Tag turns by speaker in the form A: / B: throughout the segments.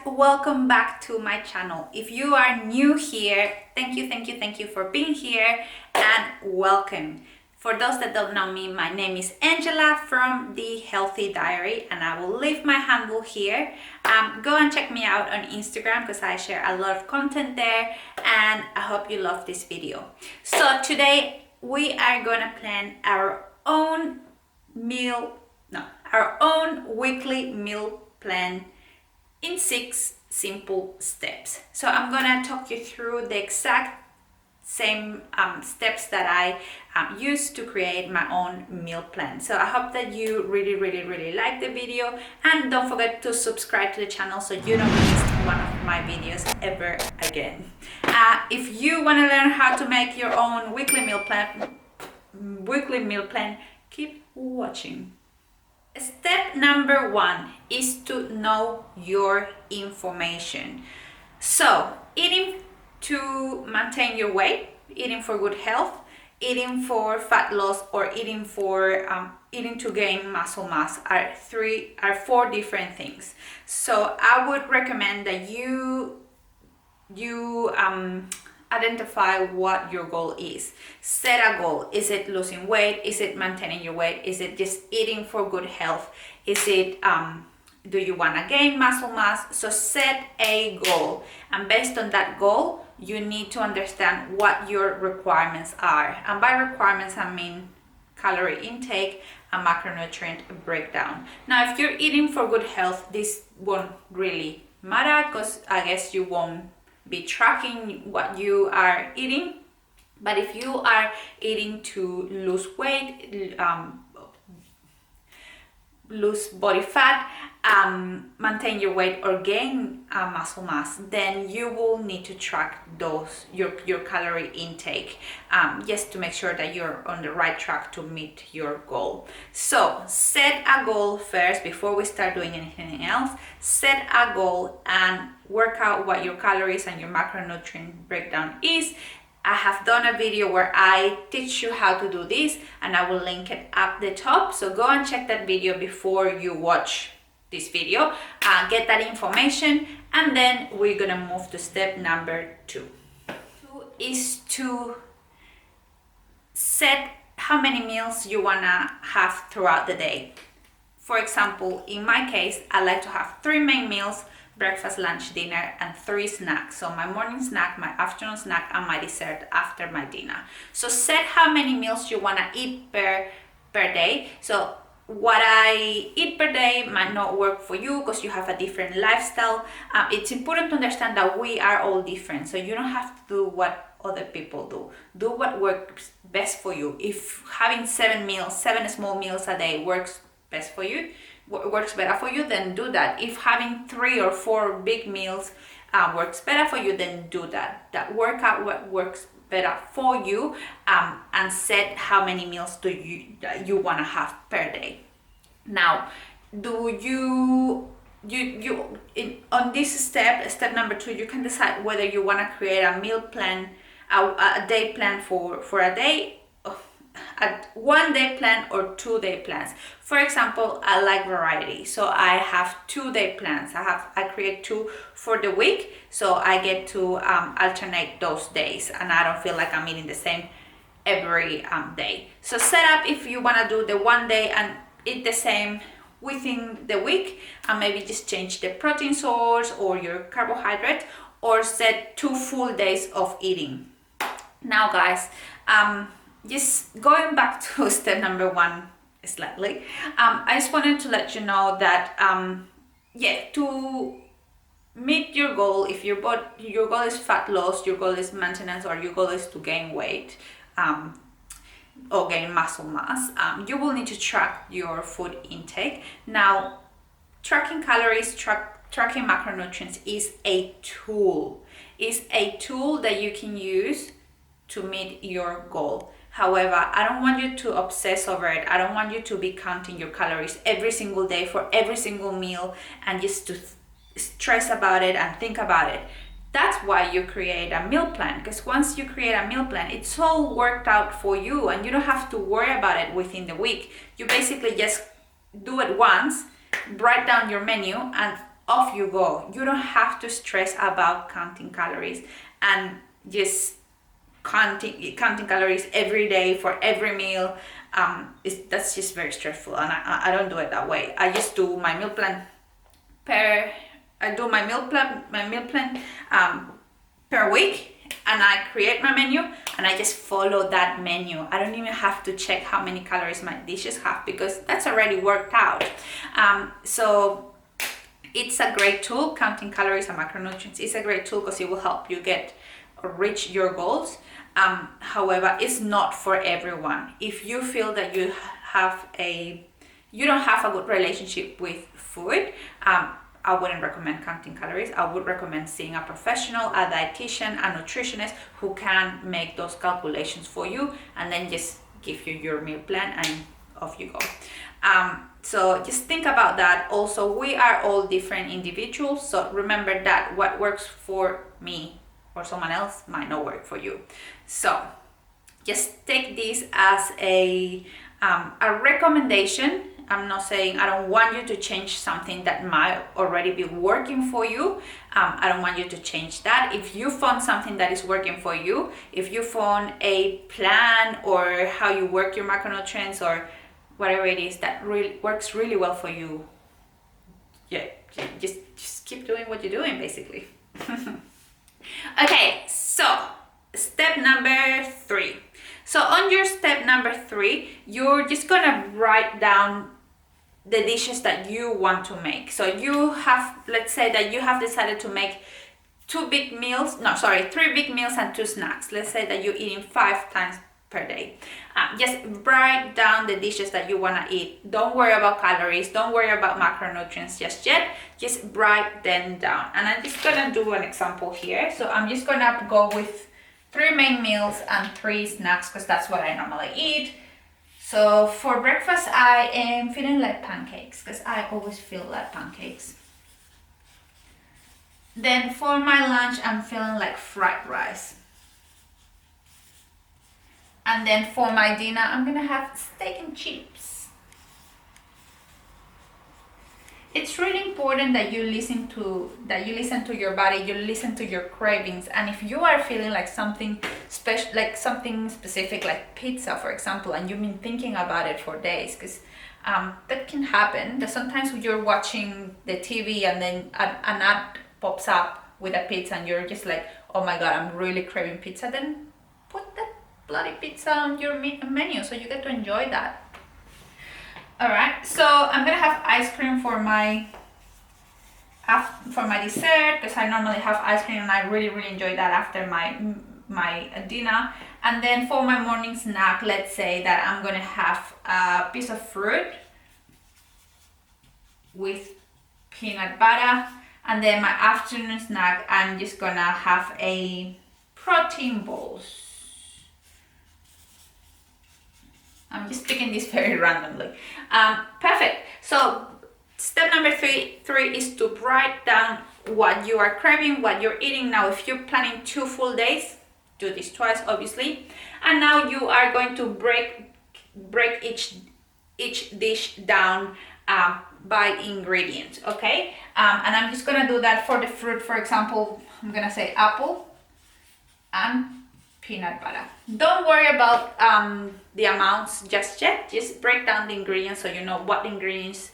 A: welcome back to my channel. If you are new here, thank you for being here and welcome. For those that don't know me, my name is Angela from The Healthy Diary and I will leave my handle here. Go and check me out on Instagram because I share a lot of content there and I hope you love this video. So today we are gonna plan our own weekly meal plan in 6 simple steps. So I'm gonna talk you through the exact same steps that I used to create my own meal plan. So I hope that you really like the video, and don't forget to subscribe to the channel so you don't miss one of my videos ever again. If you want to learn how to make your own weekly meal plan, keep watching. Step number 1 is to know your information. So eating to maintain your weight, eating for good health, eating for fat loss, or eating to gain muscle mass are 4 different things. So I would recommend that you identify what your goal is. Set a goal. Is it losing weight? Is it maintaining your weight? Is it just eating for good health? Is it do you want to gain muscle mass? So set a goal, and based on that goal you need to understand what your requirements are. And by requirements I mean calorie intake and macronutrient breakdown. Now if you're eating for good health, this won't really matter because I guess you won't be tracking what you are eating. But if you are eating to lose weight, lose body fat, maintain your weight, or gain muscle mass, then you will need to track your calorie intake just to make sure that you're on the right track to meet your goal. So set a goal first before we start doing anything else. Set a goal and work out what your calories and your macronutrient breakdown is. I have done a video where I teach you how to do this and I will link it up the top. So go and check that video before you watch this video, get that information, and then we're gonna move to step number 2. 2 is to set how many meals you wanna have throughout the day. For example, in my case, I like to have 3 main meals: breakfast, lunch, dinner, and 3 snacks. So my morning snack, my afternoon snack, and my dessert after my dinner. So set how many meals you want to eat per day. So what I eat per day might not work for you because you have a different lifestyle. It's important to understand that we are all different. So you don't have to do what other people do. Do what works best for you. If having 7 small meals a day works best for you, works better for you, then do that. If having 3 or 4 big meals works better for you, then do that. Work out what works better for you, and set how many meals do you want to have per day. Now, on this step number 2, you can decide whether you want to create a meal plan, a day plan for a day, a 1-day plan, or 2-day plans. For example, I like variety, so I have 2-day plans. I create 2 for the week, so I get to alternate those days and I don't feel like I'm eating the same every day. So set up if you want to do the 1 day and eat the same within the week, and maybe just change the protein source or your carbohydrate, or set 2 full days of eating. Now guys, just going back to step number 1 slightly, I just wanted to let you know that to meet your goal, if your goal is fat loss, your goal is maintenance, or your goal is to gain weight or gain muscle mass, you will need to track your food intake. Now, tracking calories, tracking macronutrients is a tool. It's a tool that you can use to meet your goal. However, I don't want you to obsess over it. I don't want you to be counting your calories every single day for every single meal and just to stress about it and think about it. That's why you create a meal plan, because once you create a meal plan, it's all worked out for you and you don't have to worry about it within the week. You basically just do it once, write down your menu, and off you go. You don't have to stress about counting calories and just counting calories every day for every meal. That's just very stressful, and I don't do it that way. I just do my meal plan per week, and I create my menu and I just follow that menu. I don't even have to check how many calories my dishes have because that's already worked out. So it's a great tool. Counting calories and macronutrients is a great tool because it will help you reach your goals. However, it's not for everyone. If you feel that you don't have a good relationship with food, I wouldn't recommend counting calories. I would recommend seeing a professional, a dietitian, a nutritionist who can make those calculations for you and then just give you your meal plan and off you go. So just think about that. Also, we are all different individuals. So remember that what works for me or someone else might not work for you. So just take this as a recommendation. I'm not saying I don't want you to change something that might already be working for you. I don't want you to change that. If you found something that is working for you, if you found a plan or how you work your macronutrients or whatever it is that really works really well for you, yeah, just keep doing what you're doing, basically. Okay, so step number 3. So on your step number 3, you're just gonna write down the dishes that you want to make. So let's say that you have decided to make 3 big meals and 2 snacks. Let's say that you're eating 5 times per day. Just write down the dishes that you want to eat. Don't worry about calories. Don't worry about macronutrients just yet. Just write them down. And I'm just gonna do an example here. So I'm just gonna go with 3 main meals and 3 snacks because that's what I normally eat. So for breakfast, I am feeling like pancakes because I always feel like pancakes. Then for my lunch, I'm feeling like fried rice. And then for my dinner, I'm gonna have steak and chips. It's really important that you listen to your body, you listen to your cravings. And if you are feeling like something special, like something specific, like pizza, for example, and you've been thinking about it for days, because that can happen. That sometimes you're watching the TV and then an ad pops up with a pizza and you're just like, oh my God, I'm really craving pizza. Then put that bloody pizza on your menu so you get to enjoy that. Alright, so I'm gonna have ice cream for my dessert because I normally have ice cream and I really enjoy that after my dinner. And then for my morning snack, let's say that I'm gonna have a piece of fruit with peanut butter, and then my afternoon snack, I'm just gonna have a protein balls. I'm just picking this very randomly. Perfect. So step number three is to write down what you are craving, what you're eating. Now, if you're planning 2 full days, do this twice, obviously. And now you are going to break each dish down by ingredient, okay? And I'm just gonna do that for the fruit. For example, I'm gonna say apple and peanut butter. Don't worry about the amounts just yet. Just break down the ingredients so you know what ingredients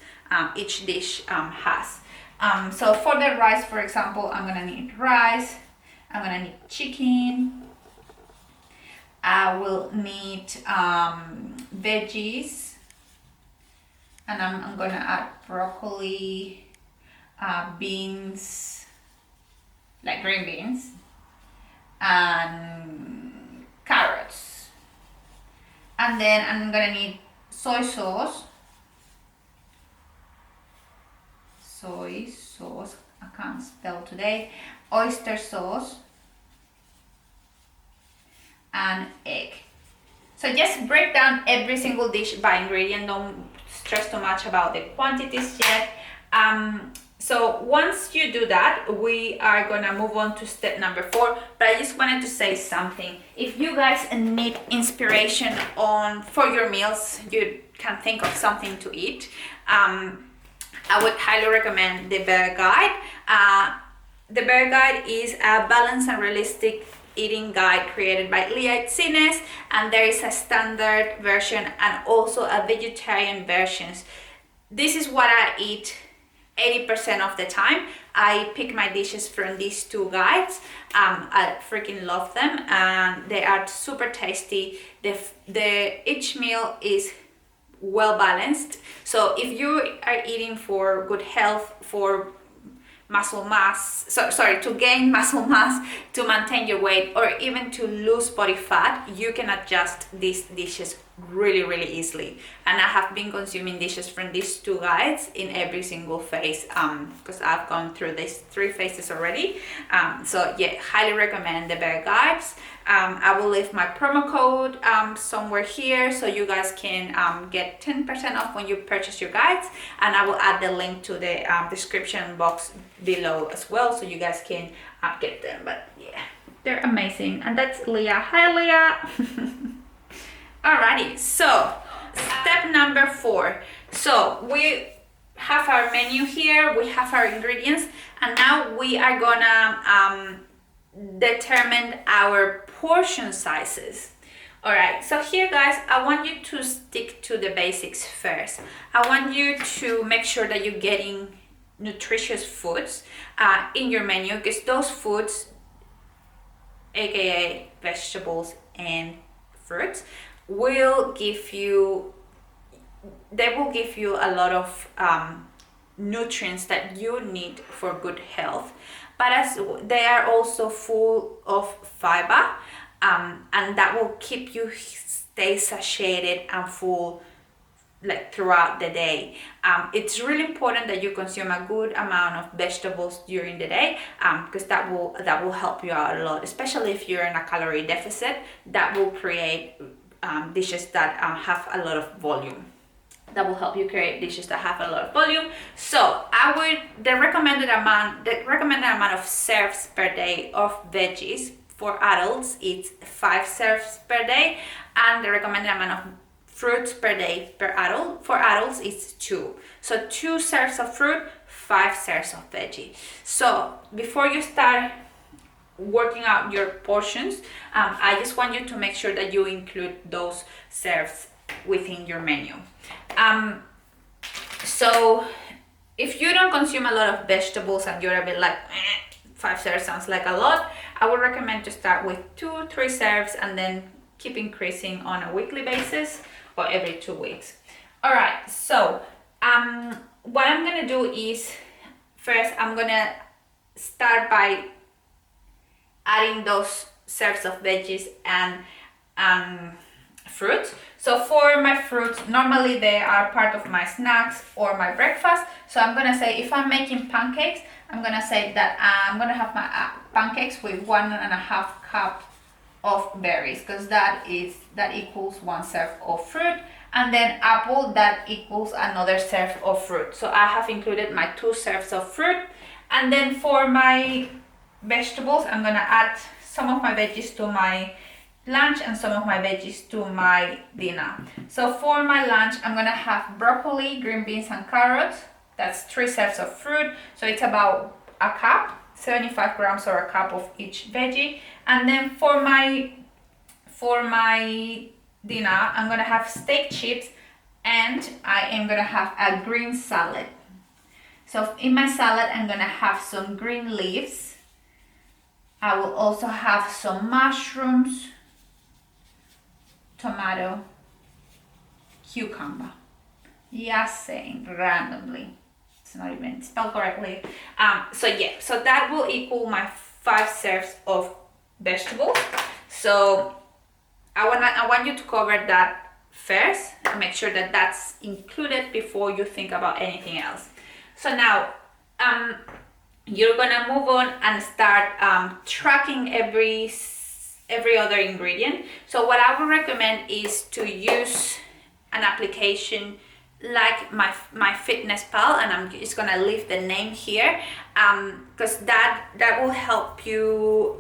A: each dish has. So for the rice, for example, I'm gonna need rice. I'm gonna need chicken. I will need veggies, and I'm gonna add broccoli, beans, like green beans, and carrots. And then I'm gonna need soy sauce, I can't spell today, oyster sauce, and egg. So just break down every single dish by ingredient. Don't stress too much about the quantities yet. So once you do that, we are gonna move on to step number 4. But I just wanted to say something. If you guys need inspiration for your meals, you can think of something to eat. I would highly recommend the Bear Guide. The Bear Guide is a balanced and realistic eating guide created by Leah Itzines, and there is a standard version and also a vegetarian version. This is what I eat 80% of the time. I pick my dishes from these two guides. I freaking love them, and they are super tasty. Each meal is well balanced. So if you are eating for good health, for muscle mass, to gain muscle mass, to maintain your weight, or even to lose body fat, you can adjust these dishes really easily. And I have been consuming dishes from these two guides in every single phase, because I've gone through these 3 phases already. So yeah, highly recommend the Bear Guides. I will leave my promo code somewhere here, so you guys can get 10% off when you purchase your guides, and I will add the link to the description box below as well, so you guys can get them. But yeah, they're amazing. And that's Leah. Hi Leah. Alrighty, so step number 4. So we have our menu here, we have our ingredients, and now we are gonna determine our portion sizes. All right, so here guys, I want you to stick to the basics first. I want you to make sure that you're getting nutritious foods in your menu, because those foods, aka vegetables and fruits, will give you a lot of nutrients that you need for good health, but as they are also full of fiber, and that will keep you stay satiated and full like throughout the day. It's really important that you consume a good amount of vegetables during the day, because that will help you out a lot, especially if you're in a calorie deficit. That will create dishes that have a lot of volume. That will help you create dishes that have a lot of volume. So the recommended amount of serves per day of veggies for adults is 5 serves per day, and the recommended amount of fruits per day per adult for adults is 2. So 2 serves of fruit, 5 serves of veggie. So before you start working out your portions, I just want you to make sure that you include those serves within your menu. So if you don't consume a lot of vegetables and you're a bit like 5 serves sounds like a lot, I would recommend to start with 2-3 serves and then keep increasing on a weekly basis or every 2 weeks. All right, so what I'm gonna do is, first I'm gonna start by adding those serves of veggies and fruits. So for my fruits, normally they are part of my snacks or my breakfast. So I'm gonna say, if I'm making pancakes, I'm gonna say that I'm gonna have my pancakes with 1.5 cup of berries, because that equals 1 serve of fruit, and then apple, that equals another serve of fruit. So I have included my 2 serves of fruit. And then for my vegetables, I'm gonna add some of my veggies to my lunch and some of my veggies to my dinner. So for my lunch, I'm gonna have broccoli, green beans and carrots. That's 3 serves of fruit, so it's about a cup, 75 grams or a cup of each veggie. And then for my dinner, I'm gonna have steak chips, and I am gonna have a green salad. So in my salad, I'm gonna have some green leaves. I will also have some mushrooms, tomato, cucumber. Yes, saying randomly. It's not even spelled correctly. So that will equal my 5 serves of vegetables. So I want you to cover that first and make sure that that's included before you think about anything else. So now you're gonna move on and start tracking every other ingredient. So what I would recommend is to use an application like my Fitness Pal, and I'm just gonna leave the name here, because that will help you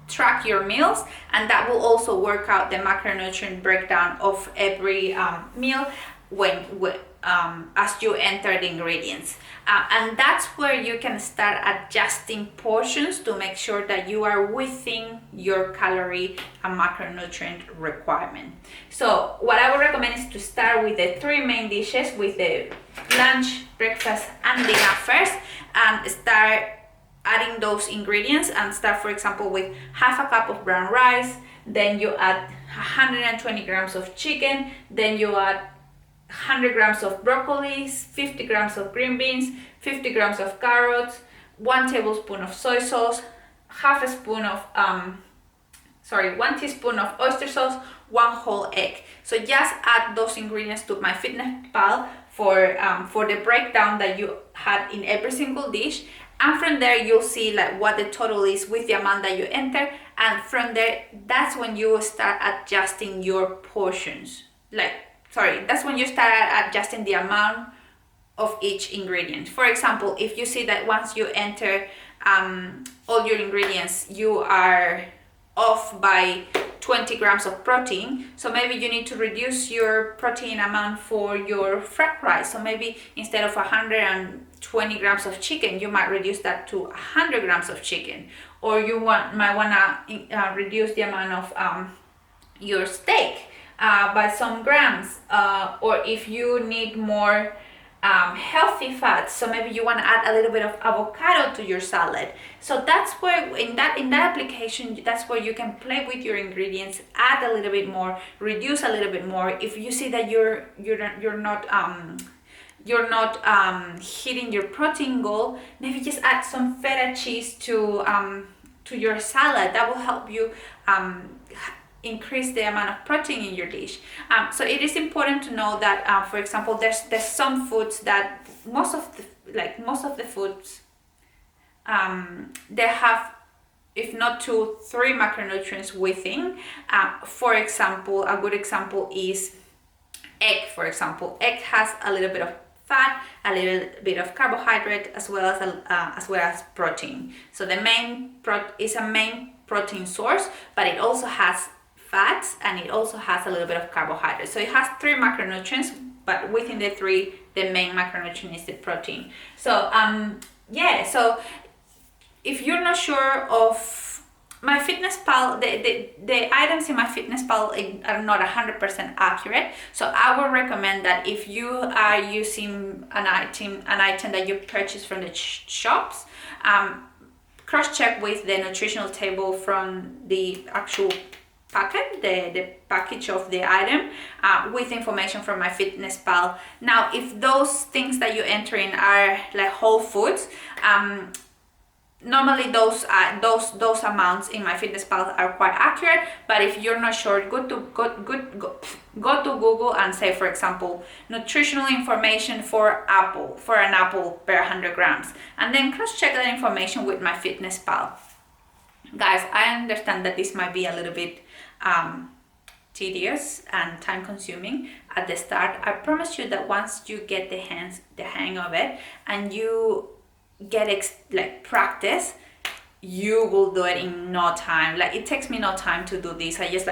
A: track your meals, and that will also work out the macronutrient breakdown of every meal as you enter the ingredients. And that's where you can start adjusting portions to make sure that you are within your calorie and macronutrient requirement. So what I would recommend is to start with the 3 main dishes, with the lunch, breakfast, and dinner first, and start adding those ingredients, and start, for example, with half a cup of brown rice, then you add 120 grams of chicken, then you add 100 grams of broccoli, 50 grams of green beans, 50 grams of carrots, 1 tablespoon of soy sauce, 1 teaspoon of oyster sauce, 1 whole egg. So just add those ingredients to MyFitnessPal for the breakdown that you had in every single dish, and from there you'll see like what the total is with the amount that you enter, and from there that's when you will start adjusting your portions. That's when you start adjusting the amount of each ingredient. For example, if you see that once you enter all your ingredients, you are off by 20 grams of protein, so maybe you need to reduce your protein amount for your fried rice. So maybe instead of 120 grams of chicken, you might reduce that to 100 grams of chicken, or you might want to reduce the amount of your steak by some grams, or if you need more healthy fats, so maybe you want to add a little bit of avocado to your salad. So that's where in that application, that's where you can play with your ingredients, add a little bit more, reduce a little bit more. If you see that you're not hitting your protein goal, maybe just add some feta cheese to your salad. That will help you increase the amount of protein in your dish. So it is important to know that, for example, there's some foods that most of the foods they have, if not 2, 3 macronutrients within. For example, a good example is egg. For example, egg has a little bit of fat, a little bit of carbohydrate, as well as protein. So the main is a main protein source, but it also has fats, and it also has a little bit of carbohydrates. So it has 3 macronutrients, but within the 3, the main macronutrient is the protein. So so if you're not sure of MyFitnessPal, the items in MyFitnessPal are not 100% accurate. So I would recommend that if you are using an item that you purchase from the shops, cross-check with the nutritional table from the actual packet, the package of the item, with information from MyFitnessPal. Now, if those things that you enter in are like whole foods, normally those amounts in MyFitnessPal are quite accurate. But if you're not sure, go to Google and say, for example, nutritional information for an apple per 100 grams, and then cross-check that information with MyFitnessPal. Guys, I understand that this might be a little bit tedious and time consuming at the start. I promise you that once you get the hang of it, and you get practice, you will do it in no time. Like, it takes me no time to do this. I just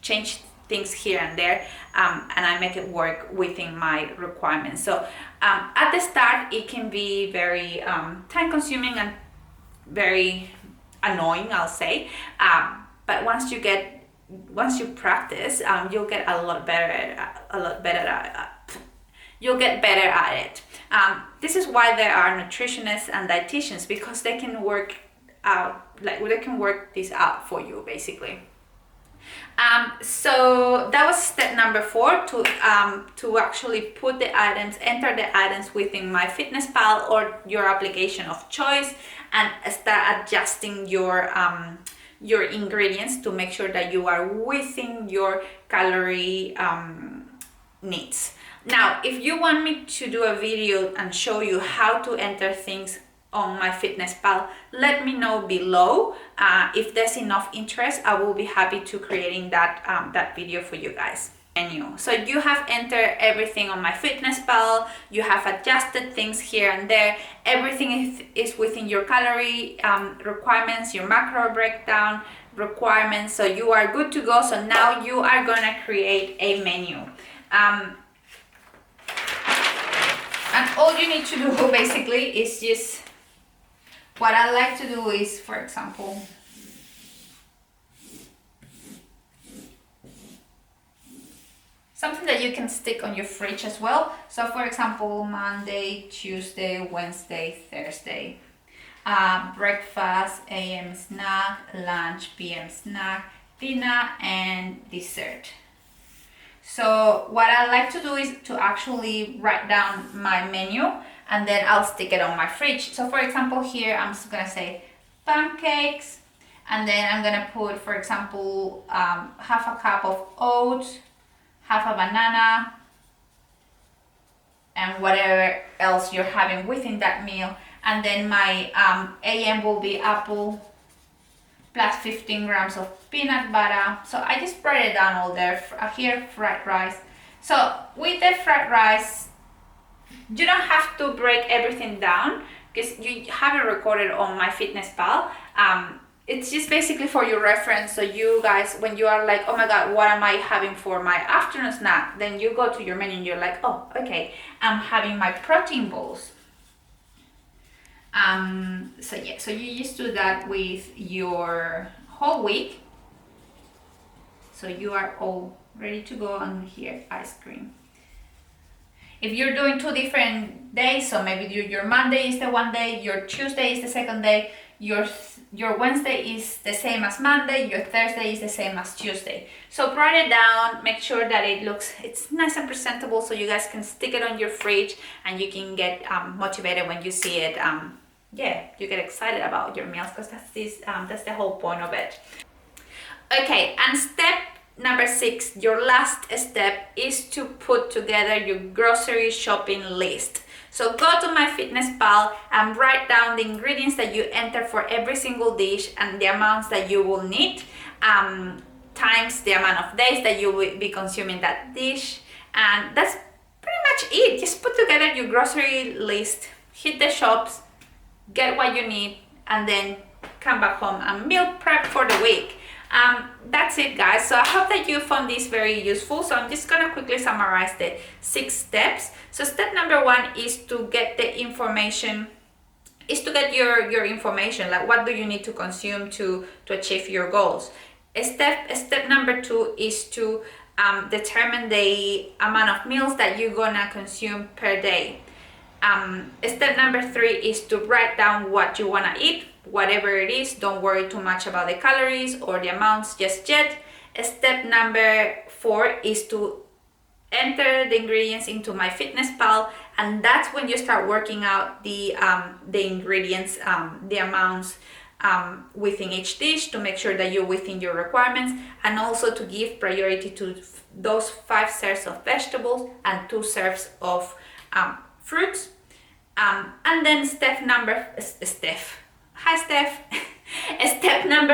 A: change things here and there, and I make it work within my requirements. So at the start, it can be very time consuming and very annoying, I'll say, but once you practice, you'll get a lot better. You'll get better at it. This is why there are nutritionists and dietitians, because they can work this out for you, basically. So that was step number 4, to actually enter the items within MyFitnessPal or your application of choice, and start adjusting your ingredients to make sure that you are within your calorie needs. Now, if you want me to do a video and show you how to enter things on MyFitnessPal, let me know below. If there's enough interest, I will be happy to creating that video for you guys. So you have entered everything on MyFitnessPal, you have adjusted things here and there, everything is within your calorie requirements, your macro breakdown requirements, so you are good to go. So now you are gonna create a menu. And all you need to do basically is just, what I like to do is, for example, something that you can stick on your fridge as well. So for example, Monday, Tuesday, Wednesday, Thursday. Breakfast, AM snack, lunch, PM snack, dinner, and dessert. So what I like to do is to actually write down my menu, and then I'll stick it on my fridge. So for example, here I'm just gonna say pancakes, and then I'm gonna put, for example, half a cup of oats, half a banana, and whatever else you're having within that meal. And then my AM will be apple plus 15 grams of peanut butter. So I just write it down all there. Here, fried rice. So with the fried rice, you don't have to break everything down because you have it recorded on MyFitnessPal. It's just basically for your reference. So you guys, when you are like, oh my God, what am I having for my afternoon snack? Then you go to your menu and you're like, oh, okay, I'm having my protein bowls. So yeah, so you just do that with your whole week. So you are all ready to go on here, ice cream. If you're doing 2 different days, so maybe your Monday is the one day, your Tuesday is the second day, your Wednesday is the same as Monday, your Thursday is the same as Tuesday. So write it down, make sure that it's nice and presentable so you guys can stick it on your fridge and you can get motivated when you see it. Yeah, you get excited about your meals because that's the whole point of it. Okay, and step number 6, your last step, is to put together your grocery shopping list. So go to MyFitnessPal and write down the ingredients that you enter for every single dish and the amounts that you will need, times the amount of days that you will be consuming that dish. And that's pretty much it. Just put together your grocery list, hit the shops, get what you need, and then come back home and meal prep for the week. That's it, guys. So I hope that you found this very useful. So I'm just gonna quickly summarize the 6 steps. So step number 1 is to get the information, is to get your information, like what do you need to consume to achieve your goals. Step number 2 is to determine the amount of meals that you're gonna consume per day. Step number 3 is to write down what you want to eat, whatever it is. Don't worry too much about the calories or the amounts just yet. Step number 4 is to enter the ingredients into MyFitnessPal, and that's when you start working out the ingredients, the amounts within each dish to make sure that you're within your requirements, and also to give priority to those 5 serves of vegetables and 2 serves of fruits. And then step number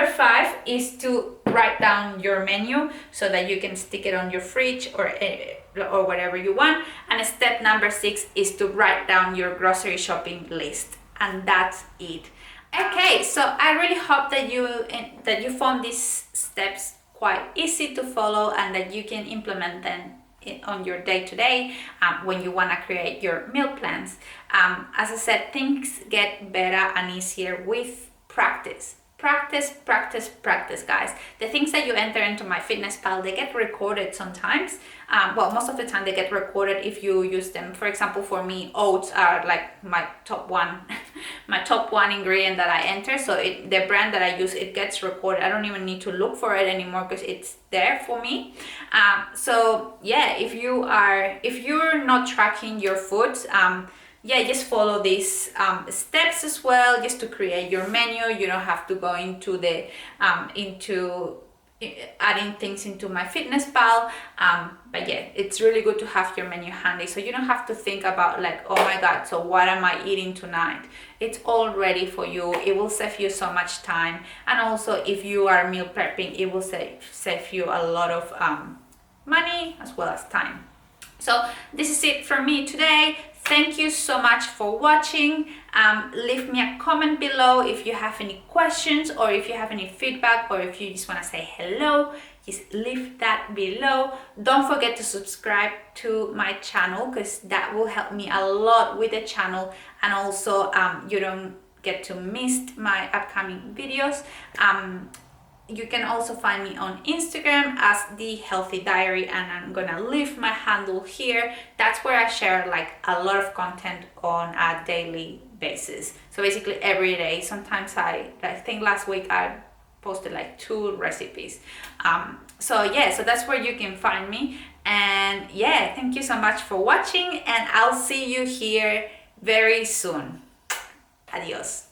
A: 5 is to write down your menu so that you can stick it on your fridge or whatever you want. And step number 6 is to write down your grocery shopping list. And that's it. Okay, so I really hope that you found these steps quite easy to follow and that you can implement them on your day-to-day when you want to create your meal plans. As I said, things get better and easier with practice. Practice, guys. The things that you enter into MyFitnessPal, they get recorded sometimes. Most of the time they get recorded if you use them. For example, for me, oats are like my top one ingredient that I enter. So the brand that I use, it gets recorded. I don't even need to look for it anymore because it's there for me. So yeah, if you're not tracking your foods, just follow these steps as well, just to create your menu. You don't have to go into the into adding things into MyFitnessPal. But yeah, it's really good to have your menu handy, so you don't have to think about like, oh my God, so what am I eating tonight? It's all ready for you. It will save you so much time, and also if you are meal prepping, it will save you a lot of money as well as time. So this is it from me today. Thank you so much for watching. Leave me a comment below if you have any questions or if you have any feedback or if you just want to say hello. just leave that below. Don't forget to subscribe to my channel, because that will help me a lot with the channel, and also you don't get to miss my upcoming videos. You can also find me on Instagram as The Healthy Diary, and I'm gonna leave my handle here. That's where I share like a lot of content on a daily basis. So basically every day. Sometimes I think last week I posted like 2 recipes. So yeah, so that's where you can find me. And yeah, thank you so much for watching, and I'll see you here very soon. Adios.